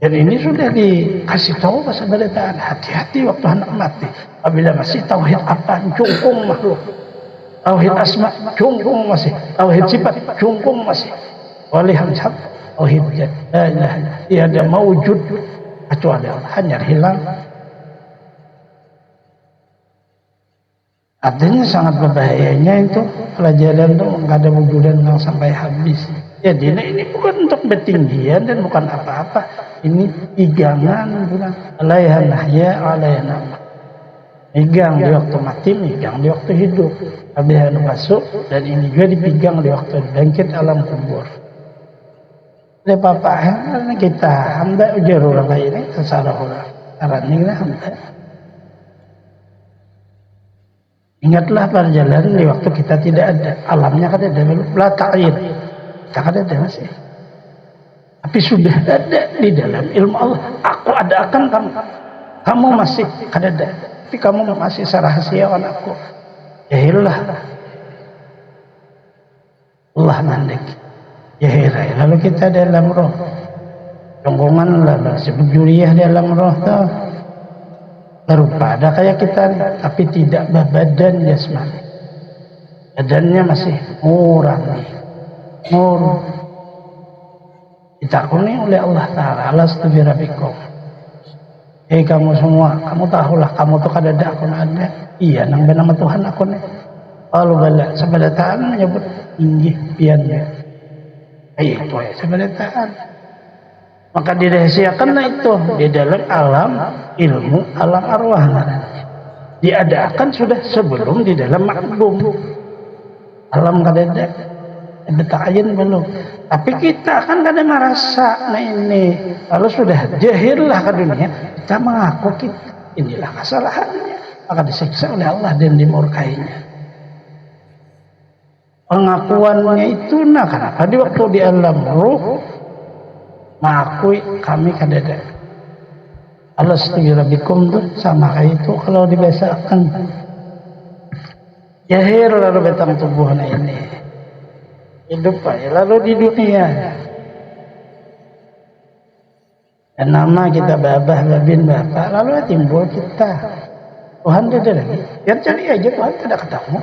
Dan ini sudah dikasih tahu kepada Ta'ala, hati-hati waktu anak mati. Apabila masih tauhid apa, cungkung makhluk. Tauhid asma, cungkung masih. Tauhid sifat, cungkung masih. Walihan sab, tauhid jad. La ilaha illa. Tiada mawujud kecuali Allah. Hanya hilang. Artinya sangat berbahayanya itu pelajaran itu nggak ada wujudan yang sampai habis. Jadi ini bukan untuk bertinggian dan bukan apa-apa. Ini pegangan bukan alaihan nahya alaihan nama. Pegang di waktu mati, pegang di waktu hidup. Habis masuk dan ini juga dipegang di waktu bangkit alam kubur. Oleh Bapak, karena kita hamba ujar orang lain ini tersalah orang. Karena ini hamba. Ingatlah perjalanan di waktu kita tidak ada. Alamnya kan ada dulu. La ta'ir. Kita kan ada masih. Tapi sudah ada di dalam ilmu Allah. Aku ada akan kamu. kamu masih kadada, tapi kamu masih sarahasia anakku. Jahillah. Allah mandek. Jahilai. Lalu kita dalam roh. Ronggongan lah, sebut juriyah dalam roh tuh. Berupa ada kayak kita nih, tapi tidak berbadan jasmani. Badannya masih murni. Ditakuni oleh Allah Ta'ala. Alastu birabbikum. Kamu semua, kamu tahulah, kamu tuh kadada aku ada. Iya, nang nama Tuhan aku nih. Kalau bala sabadataan menyebut inggih piannya. Itu ya sabadataan. Maka dirahasiakanlah itu di dalam alam ilmu, alam arwah. Diadakan sudah sebelum di dalam makbum. Alam kadada. Beta'ayin belum. Tapi kita kan kadang merasa, nah ini. Lalu sudah jahillah ke dunia. Kita mengaku kita. Inilah kesalahannya. Maka disiksa oleh Allah dan dimurkainya. Pengakuannya itu, nah kenapa di waktu di alam ruh mengakui kami kadada. Alastu birabbikum tuh sama kayak itu kalau dibiasakan. Jahil lalu betang tubuhnya ini. Hidup aja lalu di dunia. Dan nama kita babah, babin, bapak, lalu timbul kita. Tuhan tidak lagi. Biar cari aja Tuhan tidak ketemu.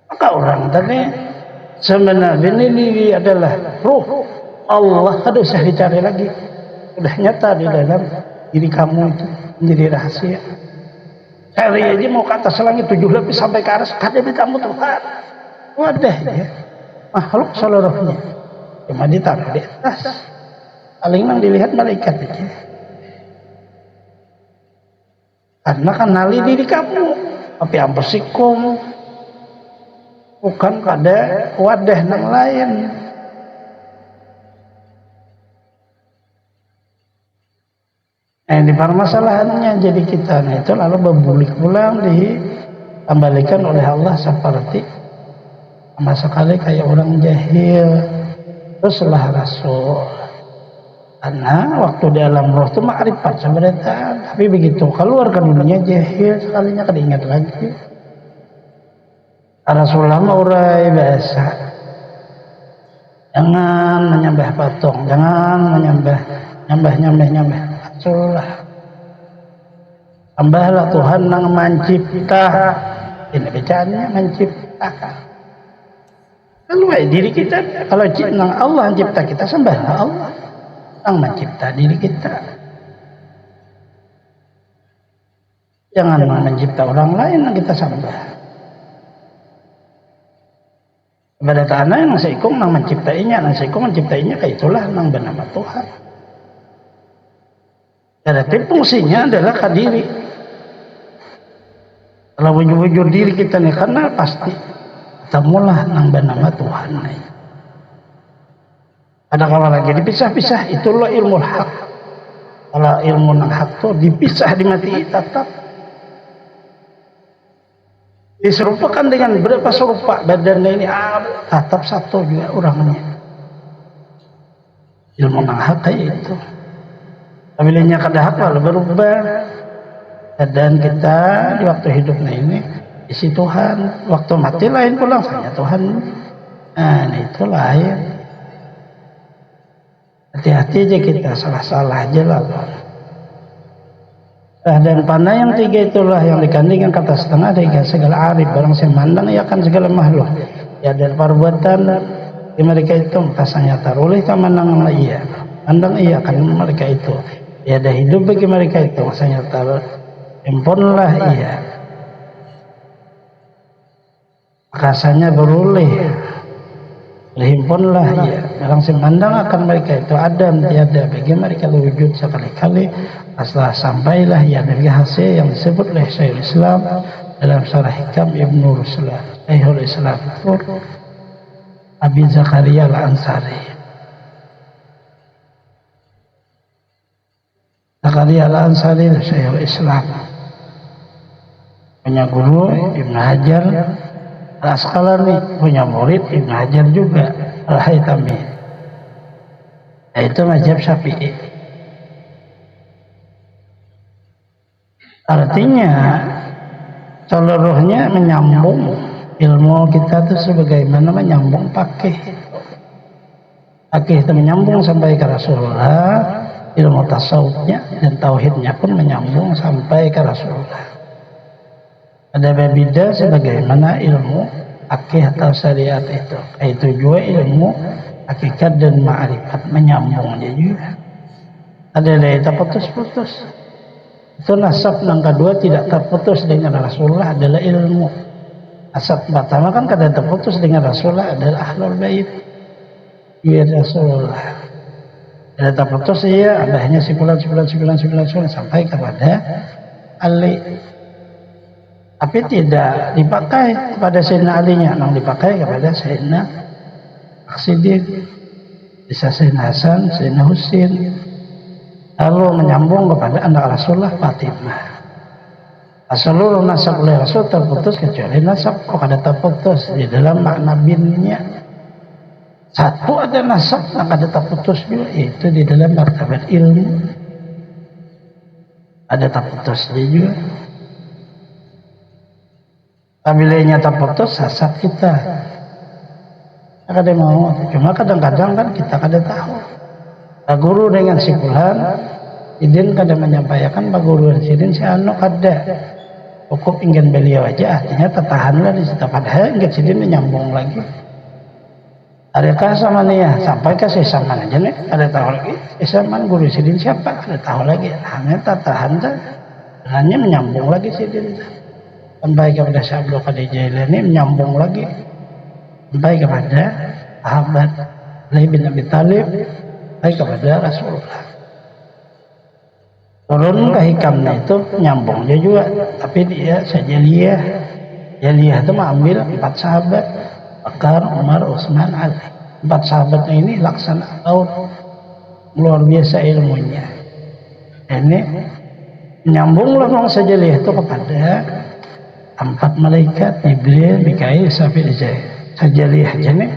Maka orang tadi sebenarnya ini adalah ruh Allah, tidak usah dicari lagi. Sudah nyata di dalam diri kamu itu menjadi rahasia. Cari aja mau ke atas langit 7 lapis sampai ke atas, ada di kamu Tuhan. Wadah ya, makhluk seluruhnya. Cuma ditaruh di atas. Paling nang dilihat malaikat aja. Karena kenali diri kamu. Tapi ampersikum. Bukan pada wadah nang lain. Di permasalahannya jadi kita itu lalu berbulik pulang dikembalikan oleh Allah seperti sama sekali kayak orang jahil. Teruslah Rasul. Karena waktu di alam roh itu makrifat sebenarnya, tapi begitu keluar ke dunia jahil sekalinya keingat lagi. Rasulullah urai bahasa, jangan menyembah patung, jangan nyembah. Rasulullah, tambahlah Tuhan yang mencipta. Ini bacaannya menciptakan. Kalau diri kita, kalau Allah mencipta kita, sembahlah Allah yang mencipta diri kita. Jangan mencipta orang lain yang kita sembah. Pada tanah yang seikum yang menciptainya, kayak itulah yang bernama Tuhan. Jadi fungsinya adalah ke diri. Kalau wujud diri kita nih, karena pasti ketemulah yang bernama Tuhan. Ada kalau lagi dipisah-pisah, itulah ilmu hak. Kalau ilmu yang hak itu dipisah di mati tetap. Diserupakan dengan berapa serupa badannya ini, tetap satu juga orangnya. Ilmu yang hak kayak itu. Apabila kada hak lalu berubah. Dan kita di waktu hidupnya ini isi Tuhan. Waktu mati lain pulang saja Tuhan. Nah itu lain. Hati-hati aja kita, salah-salah aja lah. Dan panah yang 3 itulah yang dikandungkan kata setengah dengan segala arif. Barang semandang ia akan segala makhluk. Ya dari perbuatan di mereka itu kasanya tarulih tamanang iya. Mandang iya akan mereka itu. Ya ada hidup bagi mereka itu masanya taruh. Himpunlah iya. Kasanya berulih. Himpunlah iya. Barang semandang akan mereka itu adam tiada bagi mereka wujud sekali-kali. Setelah sampailah ya dari hasil yang disebut oleh Syekhul Islam dalam Syarah Hikam Ibnu Ruslan. Syekhul Islam Abi Zakaria Al-Ansari. Zakaria Al-Ansari Syekhul Islam. Punya guru Ibnu Hajar Al-Asqalani, punya murid Ibnu Hajar juga Al-Haytami. Yaitu mazhab Syafi'i. Artinya seluruhnya menyambung. Ilmu kita itu sebagaimana menyambung pakih itu menyambung sampai ke Rasulullah. Ilmu tasawufnya dan tauhidnya pun menyambung sampai ke Rasulullah. Ada berbeda sebagaimana ilmu akih atau syariat itu juga ilmu hakikat dan ma'rifat menyambung juga. Ada yang terputus-putus. Itu nasab yang kedua tidak terputus dengan Rasulullah adalah ilmu. Nasab pertama kan kada terputus dengan Rasulullah adalah ahlul bait. Ya Rasulullah. Ada terputus ya adanya sipulan sampai kepada Ali. Tapi tidak dipakai kepada Sayyidina Ali-nya, namun dipakai kepada Sayyidina Siddiq, bisa Sayyidina Hasan, Sayyidina Husain, lalu menyambung kepada anak Rasulullah Fatimah. Seluruh nasab oleh Rasul terputus kecuali nasab kok ada terputus di dalam makna binnya. Satu ada nasab yang ada terputus juga, itu di dalam martabat ilmu ada terputus juga. Apabila terputus sesat kita. Kada mau. Cuma kadang-kadang kan kita kada tahu. Pak guru dengan si fulan, idin kada menyampaikan Pak guru dan sidin si anu kada. Cukup ingin beliau aja, artinya tertahanlah di situ. Padahal ingin sidin menyambung lagi. Adakah sama nih sampai ke sesaman aja nih, ada tahu lagi. Sesaman guru sidin siapa? Ada tahu lagi. Hanya tertahan dah. Hanya menyambung lagi sidin. Sampai kepada Syabdu Khadijah ini menyambung lagi sampai kepada sahabat Ali bin Abi Thalib sampai kepada Rasulullah. Turun ke hikamnya itu menyambung dia juga, tapi dia sajaliyah. Jaliyah itu mengambil 4 sahabat, Bakar, Umar, Utsman, Ali. 4 sahabatnya ini laksana laut, luar biasa ilmunya. Ini menyambunglah orang sajaliyah itu kepada 4 malaikat, Jibril, Mikail, Israfil, sajaliyah jenis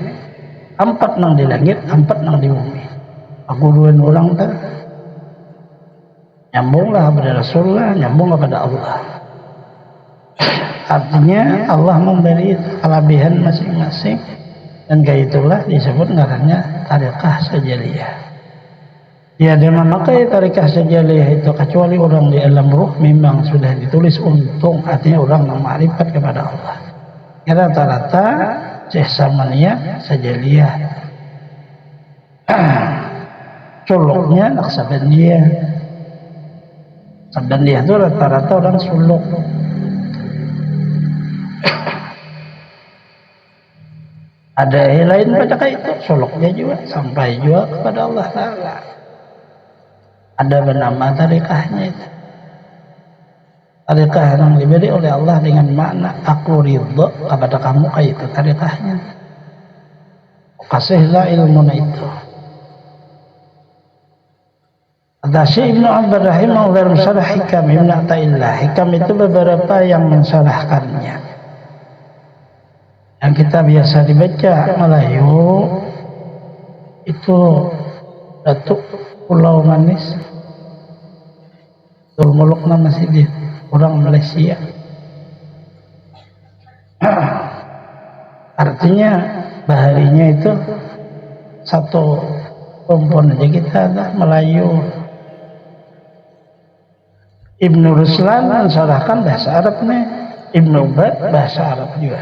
4 nang di langit, 4 nang di bumi. Aku 2 orang tak nyambunglah kepada Rasulullah, nyambung kepada Allah. Artinya Allah memberi kelebihan masing-masing, dan kayak itulah disebut ngarannya tariqah sajaliyah. Ya, dia memakai tarikah sajaliyah itu kecuali orang di alam ruh memang sudah ditulis untung, artinya orang yang ma'rifat kepada Allah. Ya, rata-rata sehsamanya sajaliyah. Suluknya Naqsabandiyah. Sabandiyah itu rata-rata orang suluk. Ada yang lain pada itu suluknya juga sampai juga kepada Allah Ta'ala. Ada bernama tarikahnya itu. Tarikah yang diberi oleh Allah dengan makna aku ridho kepada kamu, itu tarikahnya. Kasihlah ilmu itu. Ada Syekh Ibnu Abdul Rahim dalam syarah Hikam Ibnu Athaillah. Hikam itu beberapa yang mensyarahkannya. Yang kita biasa dibaca Melayu itu Datuk Pulau Manis, Muluk nama Sidin, orang Malaysia. Artinya baharinya itu satu kompon aja kita ada Melayu. Ibnu Ruslan mensyarahkan bahasa Arabnya, Ibnu Ubad bahasa Arab juga.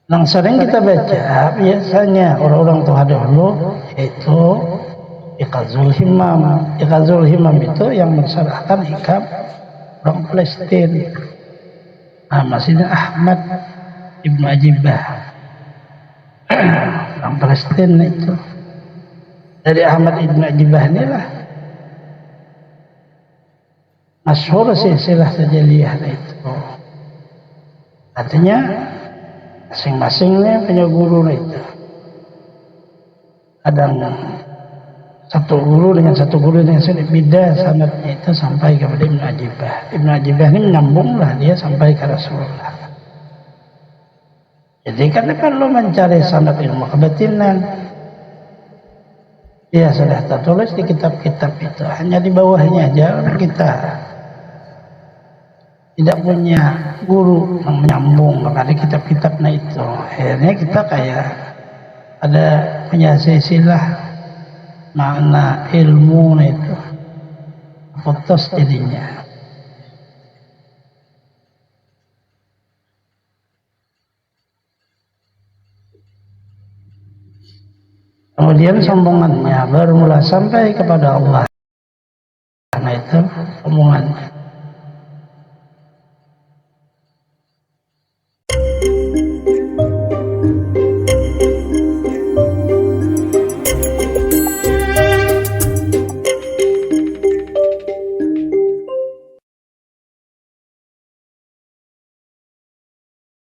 Yang sering kita baca biasanya orang-orang tua dahulu yaitu Iqazul Himam. Iqazul Himam itu yang mensyarahkan hikam orang Palestina. Masihnya Ahmad Ibnu Ajibah. Orang Palestina itu. Dari Ahmad Ibnu Ajibah inilah masyhur silsilah sajaliyah itu. Artinya masing-masingnya punya guru itu. Kadang satu guru dengan satu guru dengan sulit beda sanadnya itu sampai kepada Ibnu Ajibah. Ibnu Ajibah ini menyambunglah dia sampai ke Rasulullah. Jadi kan perlu mencari sanad ilmu kebatinan. Ya sudah tertulis di kitab-kitab itu, hanya di bawahnya aja kita tidak punya guru yang menyambung kepada kitab-kitabnya itu. Akhirnya kita kayak ada punya silsilah makna ilmu itu putus jadinya. Kemudian sombongannya baru mulai sampai kepada Allah. Karena itu sombongannya.